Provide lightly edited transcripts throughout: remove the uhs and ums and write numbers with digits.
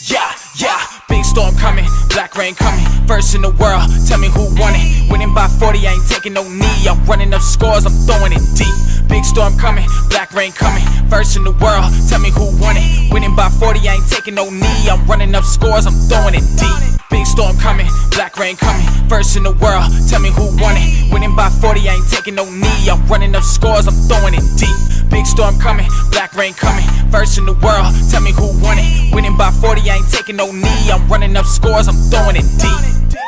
Yeah, big storm coming, black rain coming, first in the world, tell me who won it. Winning by 40, I ain't taking no knee, I'm running up scores, I'm throwing it deep. Big storm coming, black rain coming, first in the world, tell me who won it. Winning by 40, I ain't taking no knee, I'm running up scores, I'm throwing it deep. Big storm coming, black rain coming, first in the world, tell me who won it. Winning by 40, I ain't taking no knee, I'm running up scores, I'm throwing it deep. Big storm coming, black rain coming, first in the world, tell me who won it. Winning by 40, I ain't taking no knee, I'm running up scores, I'm throwing it deep.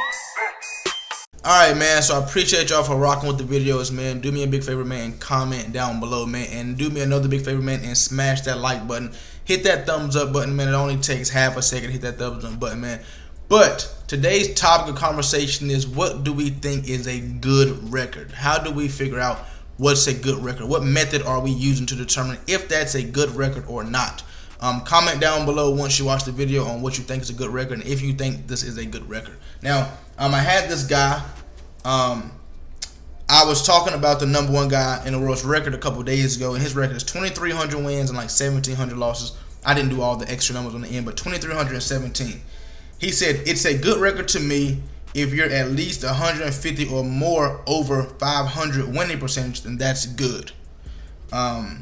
Alright, man, so I appreciate y'all for rocking with the videos, man. Do me a big favor, man, comment down below, man, and do me another big favor, man, and smash that like button. Hit that thumbs up button, man. It only takes half a second to hit that thumbs up button, man. But today's topic of conversation is, what do we think is a good record? How do we figure out what's a good record? What method are we using to determine if that's a good record or not? Comment down below once you watch the video on what you think is a good record and if you think this is a good record. Now, I had this guy. I was talking about the #1 guy in the world's record a couple days ago, and his record is 2,300 wins and like 1,700 losses. I didn't do all the extra numbers on the end, but 2,317. He said it's a good record to me if you're at least 150 or more over 500 winning percentage, then that's good. I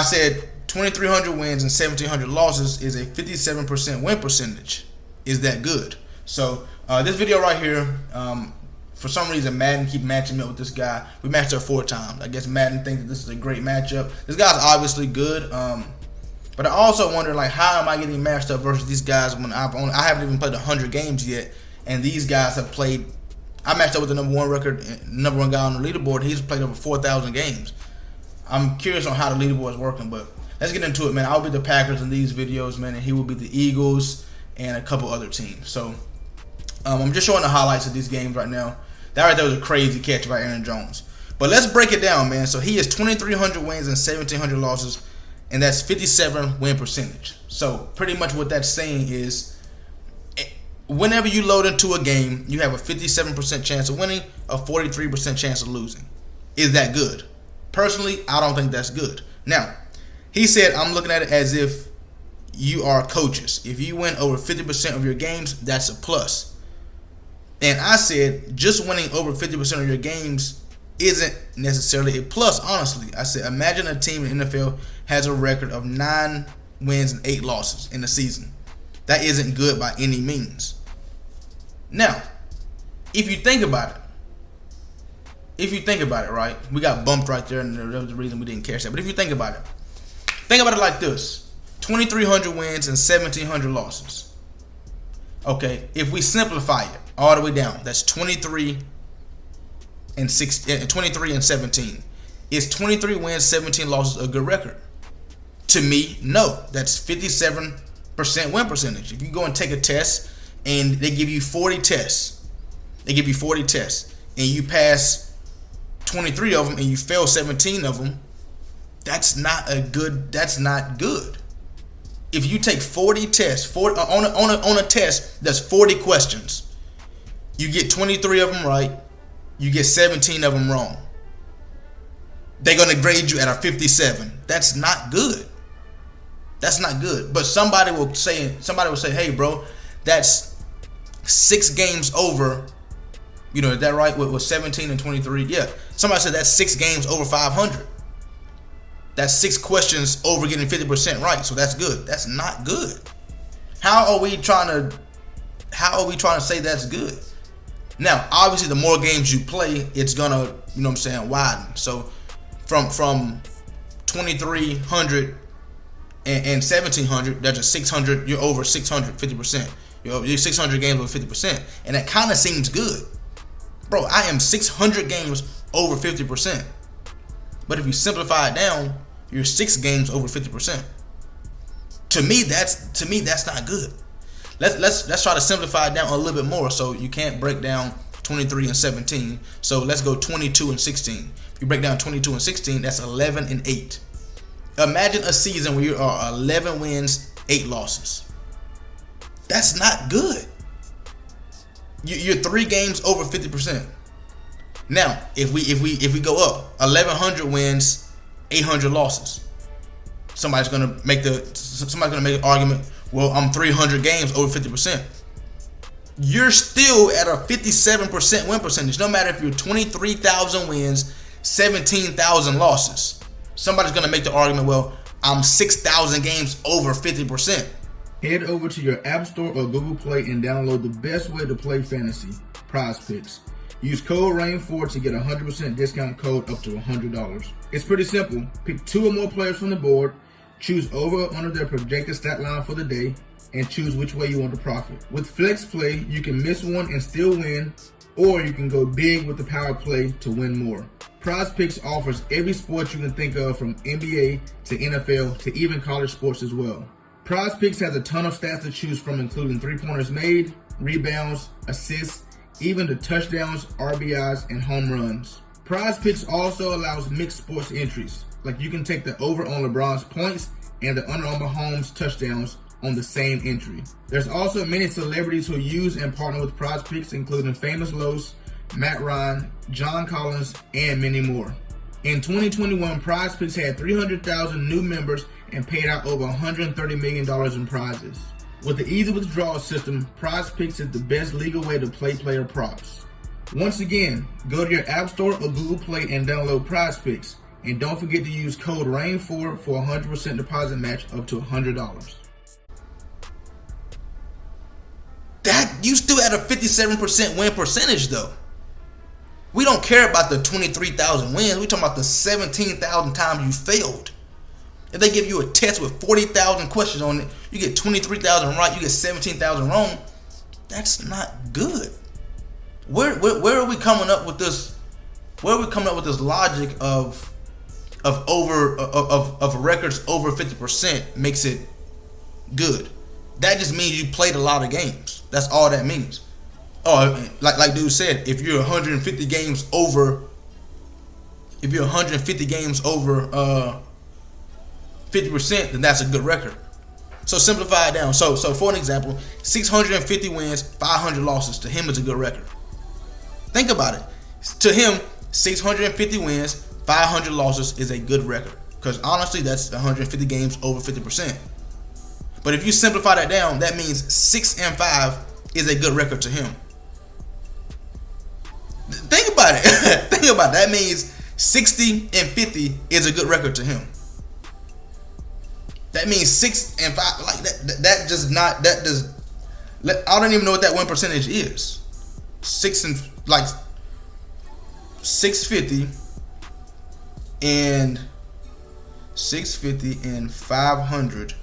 said 2,300 wins and 1,700 losses is a 57% win percentage. Is that good? So this video right here, for some reason Madden keep matching me up with this guy. We matched up 4 times. I guess Madden thinks that this is a great matchup. This guy's obviously good, but I also wonder, like, how am I getting matched up versus these guys when I haven't even played 100 games yet, and these guys have played. I matched up with the #1 guy on the leaderboard. He's played over 4,000 games. I'm curious on how the leaderboard is working, but let's get into it, man. I'll be the Packers in these videos, man, and he will be the Eagles and a couple other teams. So I'm just showing the highlights of these games right now. That right there was a crazy catch by Aaron Jones. But let's break it down, man. So he has 2,300 wins and 1,700 losses, and that's 57 win percentage. So pretty much what that's saying is, whenever you load into a game, you have a 57% chance of winning, a 43% chance of losing. Is that good? Personally, I don't think that's good. Now, he said, I'm looking at it as if you are coaches. If you win over 50% of your games, that's a plus. And I said, just winning over 50% of your games isn't necessarily a plus, honestly. I said, imagine a team in the NFL has a record of 9 wins and 8 losses in the season. That isn't good by any means. Now, if you think about it, right? We got bumped right there, and that was the reason we didn't catch that. But if you think about it like this: 2,300 wins and 1,700 losses. Okay, if we simplify it all the way down, that's 23 and 17. Is 23 wins, 17 losses a good record? To me, no. That's 57% win percentage. If you go and take a test and they give you 40 tests, and you pass 23 of them and you fail 17 of them, that's not good. If you take 40 tests, on a test that's 40 questions, you get 23 of them right, you get 17 of them wrong, they're going to grade you at a 57. That's not good. That's not good. But somebody will say, hey, bro, that's 6 games over. You know, is that right? With 17 and 23? Yeah. Somebody said that's 6 games over 500. That's 6 questions over getting 50% right. So that's good. That's not good. How are we trying to say that's good? Now, obviously, the more games you play, it's gonna, you know what I'm saying, widen. So from 2,300 and 1,700, that's just 600. You're over 600, 50%. You're 600 games over 50%, and that kind of seems good, bro. I am 600 games over 50%. But if you simplify it down, you're 6 games over 50%. To me, that's not good. Let's try to simplify it down a little bit more. So you can't break down 23 and 17. So let's go 22 and 16. If you break down 22 and 16, that's 11 and 8. Imagine a season where you are 11 wins, 8 losses. That's not good. You're 3 games over 50%. Now, if we go up 1,100 wins, 800 losses, somebody's gonna make an argument. Well, I'm 300 games over 50%. You're still at a 57% win percentage, no matter if you're 23,000 wins, 17,000 losses. Somebody's going to make the argument, well, I'm 6,000 games over 50%. Head over to your App Store or Google Play and download the best way to play fantasy, Prize Picks. Use code RAIN4 to get a 100% discount code up to $100. It's pretty simple. Pick 2 or more players from the board, choose over or under their projected stat line for the day, and choose which way you want to profit. With Flex Play, you can miss one and still win, or you can go big with the power play to win more. Prize Picks offers every sport you can think of, from NBA to NFL to even college sports as well. Prize Picks has a ton of stats to choose from, including 3-pointers made, rebounds, assists, even the touchdowns, RBIs, and home runs. Prize Picks also allows mixed sports entries, like you can take the over on LeBron's points and the under on Mahomes' touchdowns on the same entry. There's also many celebrities who use and partner with Prize Picks, including Famous Los, Matt Ryan, John Collins, and many more. In 2021, Prize Picks had 300,000 new members and paid out over $130 million in prizes. With the easy withdrawal system, Prize Picks is the best legal way to play player props. Once again, go to your App Store or Google Play and download Prize Picks. And don't forget to use code RAIN4 for a 100% deposit match up to $100. That you still at a 57% win percentage though. We don't care about the 23,000 wins. We talking about the 17,000 times you failed. If they give you a test with 40,000 questions on it, you get 23,000 right, you get 17,000 wrong. That's not good. Where are we coming up with this? Where are we coming up with this logic of records over 50% makes it good? That just means you played a lot of games. That's all that means. Oh, like dude said, if you're 150 games over, 50%, then that's a good record. So simplify it down. So for an example, 650 wins, 500 losses. To him, it's a good record. Think about it. To him, 650 wins, 500 losses is a good record. Because honestly, that's 150 games over 50%. But if you simplify that down, that means 6-5 is a good record to him. Think about it. Think about it. That means 60-50 is a good record to him. That means 6-5, like that does not, that does, I don't even know what that win percentage is. 650 and 500,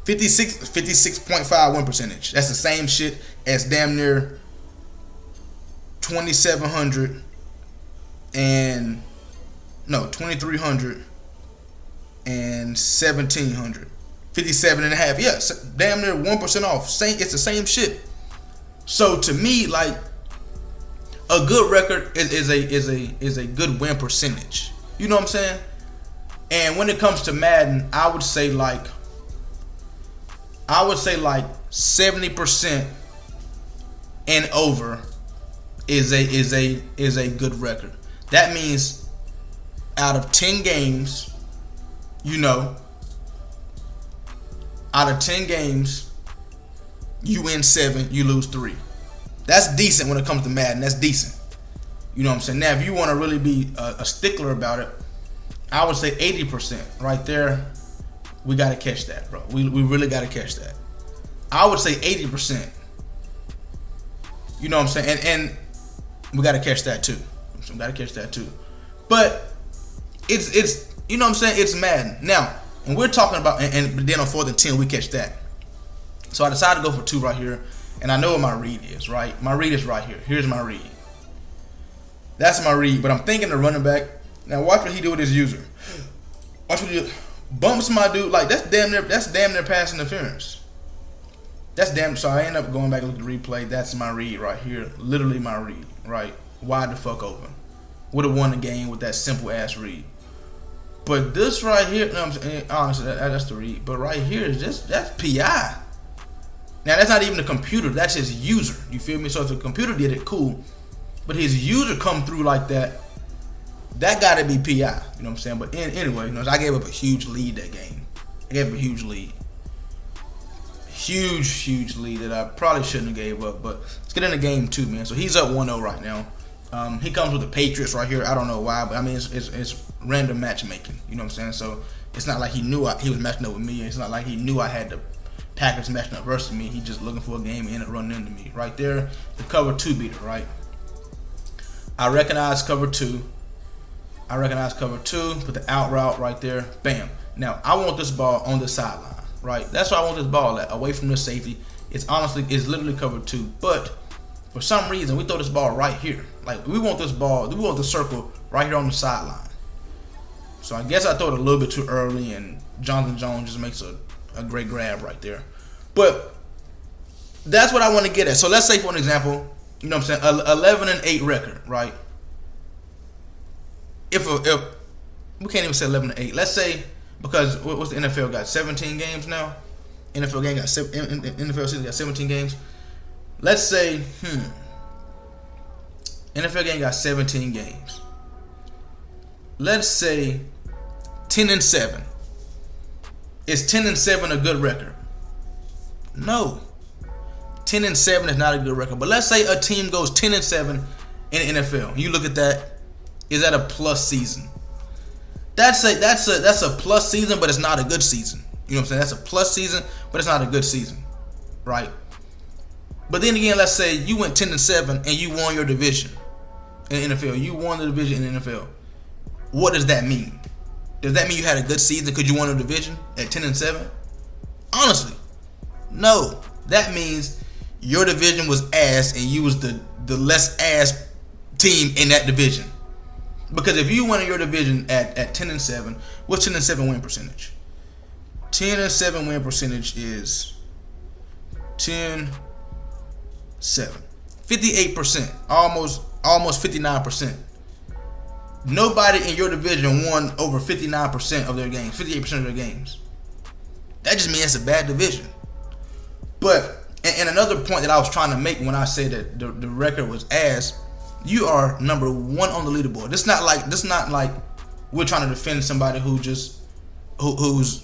56.5 win percentage. That's the same shit as damn near 2,700 and 2,300 and 1,700. 57.5. Yes, damn near 1% off. It's the same shit. So to me, like, a good record is a good win percentage. You know what I'm saying? And when it comes to Madden, I would say like 70% and over is a good record. That means out of 10 games, out of 10 games, you win 7, you lose 3. That's decent when it comes to Madden. That's decent. You know what I'm saying? Now, if you want to really be a stickler about it, I would say 80% right there. We got to catch that, bro. We really got to catch that. I would say 80%. You know what I'm saying? And we got to catch that too. We got to catch that too. But it's you know what I'm saying? It's Madden. Now, and we're talking about, and then on 4th and 10, we catch that. So I decided to go for 2 right here. And I know what my read is, right? My read is right here. Here's my read. That's my read. But I'm thinking the running back. Now watch what he do with his user. Watch what he do. Bumps my dude. Like, that's damn near pass interference. That's damn. So I end up going back and look at the replay. That's my read right here. Literally my read, right? Wide the fuck open. Would have won the game with that simple ass read. But this right here, no, I'm saying, honestly, that's the read. But right here is that's PI. Now that's not even the computer. That's his user. You feel me? So if the computer did it, cool. But his user come through like that, that got to be PI. You know what I'm saying? But anyway, I gave up a huge lead that game. I gave up a huge lead. huge lead that I probably shouldn't have gave up. But let's get into game 2, man. So he's up 1-0 right now. He comes with the Patriots right here. I don't know why, but I mean it's random matchmaking. You know what I'm saying? So it's not like he knew he was matching up with me. It's not like he knew I had the Packers matching up versus me. He just looking for a game and ended up running into me right there. The cover 2 beater, right? I recognize cover 2. Put the out route right there. Bam. Now I want this ball on the sideline, right? That's where I want this ball at, away from the safety. It's literally cover 2, but for some reason we throw this ball right here. Like we want the circle right here on the sideline. So I guess I throw it a little bit too early, and Jonathan Jones just makes a great grab right there. But that's what I want to get at. So let's say, for an example, you know what I'm saying, 11-8 record, right? If we can't even say 11-8, let's say, because what's the NFL got 17 games now? NFL season got 17 games. Let's say, NFL game got 17 games. Let's say 10-7. Is 10-7 a good record? No. 10-7 is not a good record. But let's say a team goes 10-7 in the NFL. You look at that. Is that a plus season? That's a plus season, but it's not a good season. You know what I'm saying? That's a plus season, but it's not a good season, right? But then again, let's say you went 10-7 and you won your division in the NFL. You won the division in the NFL. What does that mean? Does that mean you had a good season because you won a division at 10-7? Honestly, no. That means your division was ass and you was the less ass team in that division. Because if you win in your division at 10-7, what's 10-7 win percentage? 10-7 win percentage is 10-7. 58%, almost 59%. Nobody in your division won over 59% of their games, 58% of their games. That just means it's a bad division. But, and another point that I was trying to make when I said that the record was ass, you are number 1 on the leaderboard. This not like we're trying to defend somebody who's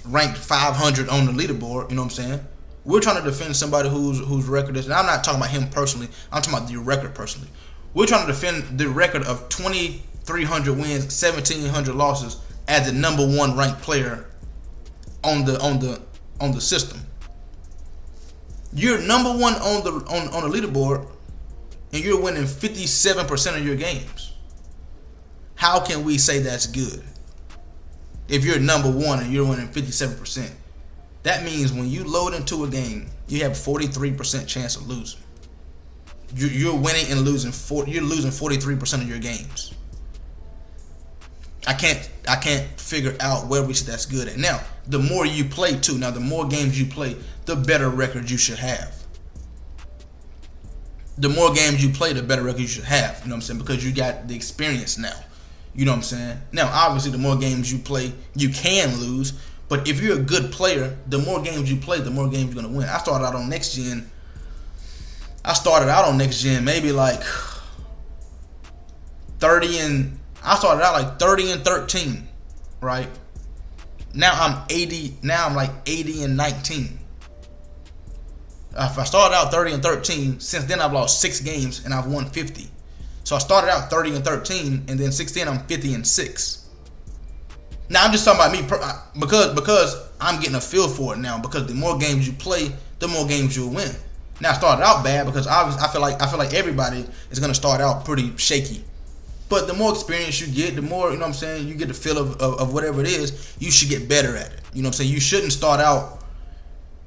ranked 500 on the leaderboard. You know what I'm saying? We're trying to defend somebody whose record is, and I'm not talking about him personally. I'm talking about the record personally. We're trying to defend the record of 2,300 wins, 1,700 losses as the number 1 ranked player on the system. You're number 1 on the leaderboard, and you're winning 57% of your games. How can we say that's good? If you're number 1 and you're winning 57%, that means when you load into a game, you have 43% chance of losing. You're winning and losing. You're losing 43% of your games. I can't figure out where that's good at. Now, the more you play too. Now, the more games you play, the better record you should have. The more games you play, the better record you should have. You know what I'm saying? Because you got the experience now. You know what I'm saying? Now, obviously, the more games you play, you can lose. But if you're a good player, the more games you play, the more games you're going to win. I started out on next gen maybe like 30 and... I started out like 30-13, right? Now I'm 80. Now I'm like 80-19. If I started out 30-13, since then I've lost 6 games and I've won 50. So I started out 30-13, and then 16 I'm 50-6. Now I'm just talking about me because I'm getting a feel for it now. Because the more games you play, the more games you'll win. Now I started out bad because I feel like everybody is gonna start out pretty shaky. But the more experience you get, the more, you know what I'm saying, you get the feel of whatever it is, you should get better at it. You know what I'm saying? You shouldn't start out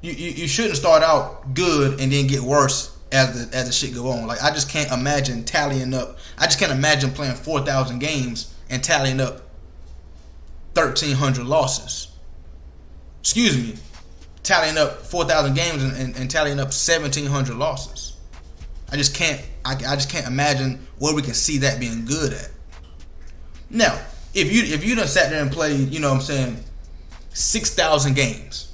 you shouldn't start out good and then get worse as the shit go on. Like I just can't imagine tallying up. I just can't imagine playing 4,000 games and tallying up 1,300 losses. Excuse me. Tallying up 4,000 games and tallying up 1,700 losses. I just can't imagine where we can see that being good at. Now, if you done sat there and played, you know what I'm saying, 6,000 games,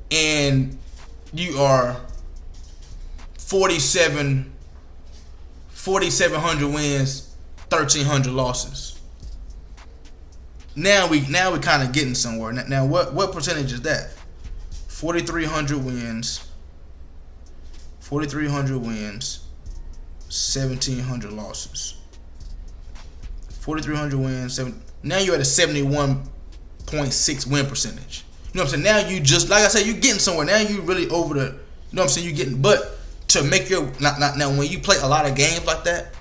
and you are 4,700 wins, 1,300 losses. Now we kind of getting somewhere. Now what percentage is that? 4,300 wins. 4,300 wins. 1,700 losses. 4,300 wins. Now you're at a 71.6 win percentage. You know what I'm saying? Now you just, like I said, you're getting somewhere. Now you really over the, you know what I'm saying? You're getting, but to make your, now when you play a lot of games like that,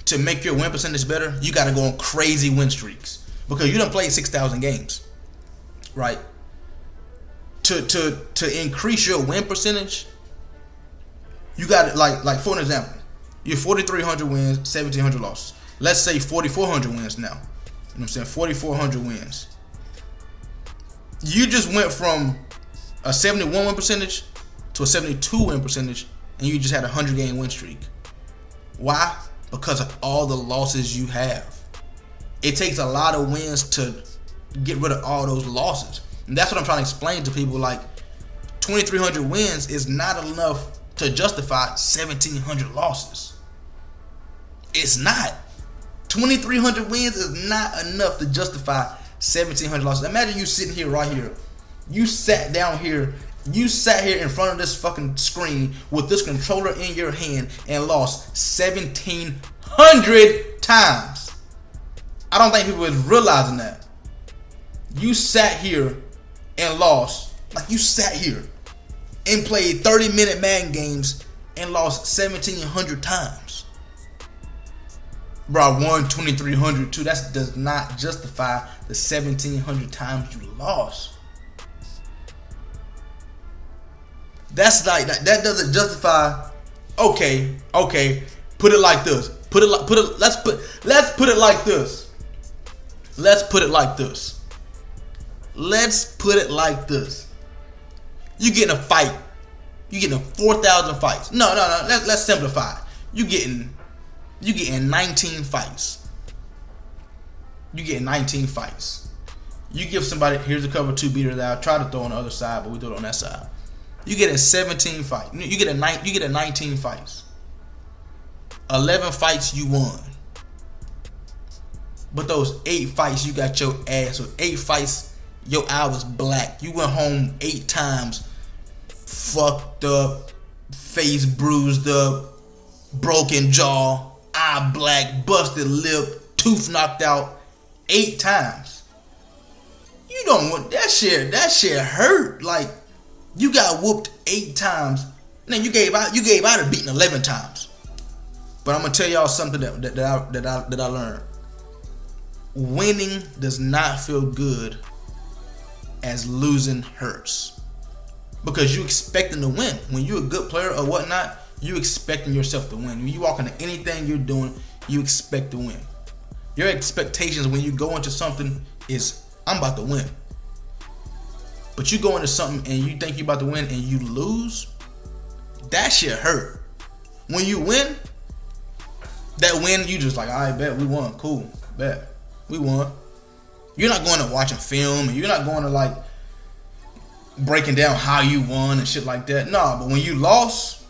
to make your win percentage better, you got to go on crazy win streaks because you done played 6,000 games, right? To increase your win percentage, you got to, like for an example, you're 4,300 wins, 1,700 losses. Let's say 4,400 wins now. You know what I'm saying? 4,400 wins. You just went from a 71 win percentage to a 72 win percentage, and you just had a 100-game win streak. Why? Because of all the losses you have. It takes a lot of wins to get rid of all those losses. And that's what I'm trying to explain to people. Like, 2,300 wins is not enough to justify 1,700 losses. It's not. 2,300 wins is not enough to justify 1,700 losses. Imagine you sitting here right here. You sat down here. You sat here in front of this fucking screen with this controller in your hand and lost 1,700 times. I don't think people is realizing that. You sat here and lost. Like, you sat here and played 30-minute Madden games and lost 1,700 times. Bro, I won 2,300 too. That does not justify the 1,700 times you lost. That's like that doesn't justify. Okay. Put it like this. Let's put it like this. Let's put it like this. You get in a fight. You getting 4,000 fights. No. Let's simplify it. You getting 19 fights. You get 19 fights. You give somebody, here's a cover 2 beater that I try to throw on the other side, but we do it on that side. You get in 17 fights. You get in 19 fights. 11 fights you won. But those 8 fights you got your ass. So 8 fights, your eye was black. You went home 8 times, fucked up, face bruised up, broken jaw, eye black, busted lip, tooth knocked out 8 times. You don't want that shit. That shit hurt. Like, you got whooped 8 times, and then you gave out a beating 11 times. But I'm gonna tell y'all something that I learned. Winning does not feel good as losing hurts, because you expecting to win. When you're a good player or whatnot, you expecting yourself to win. When you walk into anything you're doing, you expect to win. Your expectations when you go into something is, I'm about to win. But you go into something and you think you're about to win and you lose, that shit hurt. When you win, that win, you just like, all right, bet, we won. Cool, bet, we won. You're not going to watching film, and you're not going to like breaking down how you won and shit like that. Nah, but when you lost,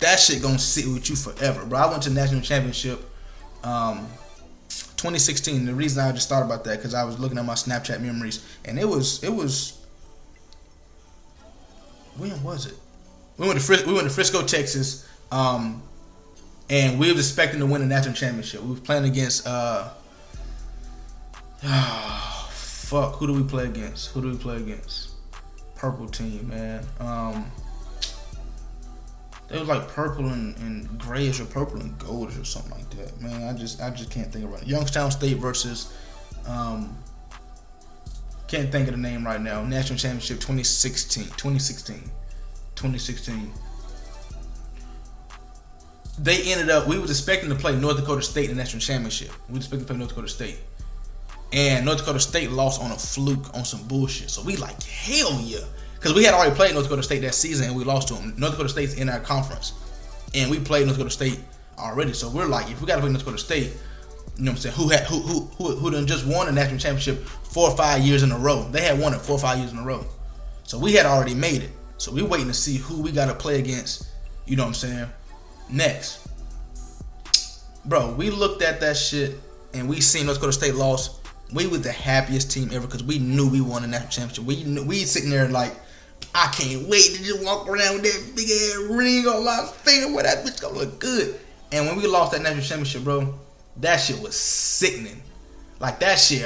that shit gonna sit with you forever, bro. I went to the national championship 2016. The reason I just thought about that, because I was looking at my Snapchat memories, and it was when was it? We went to Frisco, Texas, and we was expecting to win the national championship. We was playing against who do we play against? Purple team, man. They was like purple and grayish, or purple and goldish, or something like that. Man, I just can't think of it. Youngstown State versus can't think of the name right now. National championship 2016. They ended up, we was expecting to play North Dakota State in the national championship. We were expecting to play North Dakota State. And North Dakota State lost on a fluke, on some bullshit. So we like, hell yeah. Because we had already played North Dakota State that season and we lost to them. North Dakota State's in our conference. And we played North Dakota State already. So we're like, if we got to play North Dakota State, you know what I'm saying, who done just won a national championship 4 or 5 years in a row. They had won it 4 or 5 years in a row. So we had already made it. So we waiting to see who we got to play against, you know what I'm saying, next. Bro, we looked at that shit and we seen North Dakota State lost. We was the happiest team ever because we knew we won a national championship. We sitting there like, I can't wait to just walk around with that big ass ring on my finger where that bitch gonna look good. And when we lost that national championship, bro, that shit was sickening. Like that shit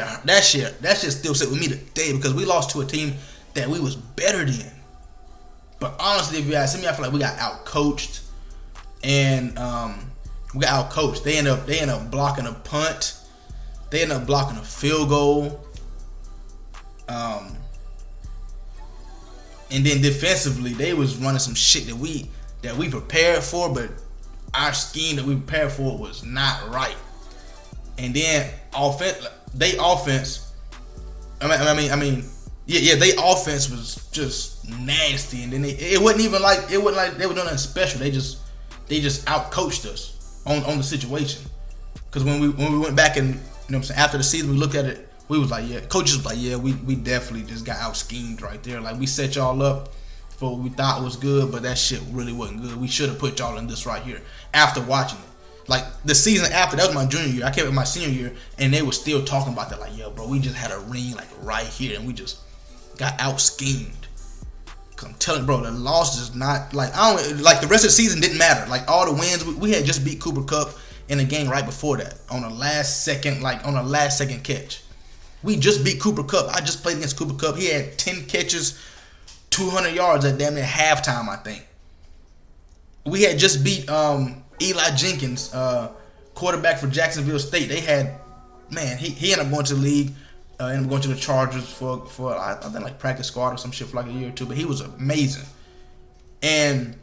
still sit with me today because we lost to a team that we was better than. But honestly, if you ask me, I feel like we got outcoached, and we got outcoached. They end up blocking a punt. They end up blocking a field goal. And then defensively, they was running some shit that we prepared for, but our scheme that we prepared for was not right. And then offense. They offense was just nasty. And then it wasn't like they were doing nothing special. They just outcoached us on the situation. Because when we went back and, you know what I'm saying, after the season, we looked at it. We was like, yeah, coaches was like, yeah, we definitely just got out schemed right there. Like, we set y'all up for what we thought was good, but that shit really wasn't good. We should have put y'all in this right here after watching it. Like, the season after, that was my junior year. I came in my senior year, and they were still talking about that. Like, yo, bro, we just had a ring, like, right here, and we just got out schemed. Cause I'm telling you, bro, the loss is not, like, the rest of the season didn't matter. Like, all the wins, we had just beat Cooper Kupp in the game right before that on a last second catch. We just beat Cooper Kupp. I just played against Cooper Kupp. He had 10 catches, 200 yards at damn near halftime, I think. We had just beat Eli Jenkins, quarterback for Jacksonville State. They had, man, he ended up going to the league, ended up going to the Chargers for I think like practice squad or some shit for like a year or two. But he was amazing. And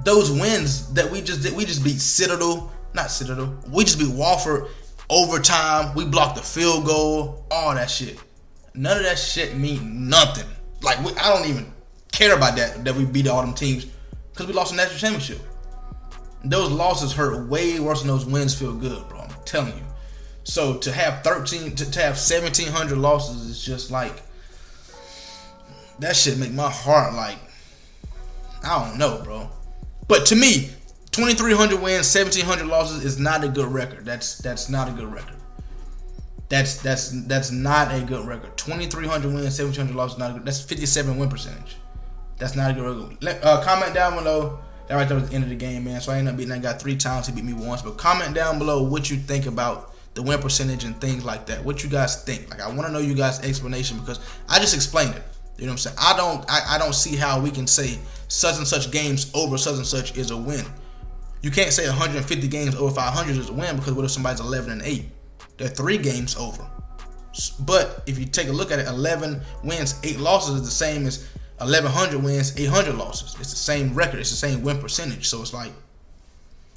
those wins that we just beat we just beat Wofford. Overtime, we blocked the field goal, all that shit. None of that shit mean nothing. Like, I don't even care about that we beat all them teams because we lost the national championship. Those losses hurt way worse than those wins feel good, bro. I'm telling you. So to have 1,700 losses is just like, that shit make my heart like, I don't know, bro. But to me, 2,300 wins, 1,700 losses is not a good record. That's not a good record. That's not a good record. 2,300 wins, 1,700 losses, not a good. That's 57 win percentage. That's not a good record. Comment down below. That right there was the end of the game, man. So I ended up beating that guy 3 times. He beat me once. But comment down below what you think about the win percentage and things like that. What you guys think? Like, I want to know you guys' explanation because I just explained it. You know what I'm saying? I don't see how we can say such and such games over such and such is a win. You can't say 150 games over 500 is a win because what if somebody's 11-8? They're 3 games over. But if you take a look at it, 11 wins, 8 losses is the same as 1,100 wins, 800 losses. It's the same record. It's the same win percentage. So it's like,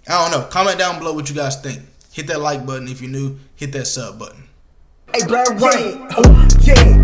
I don't know. Comment down below what you guys think. Hit that like button if you're new. Hit that sub button. Hey, Black Rain, yeah.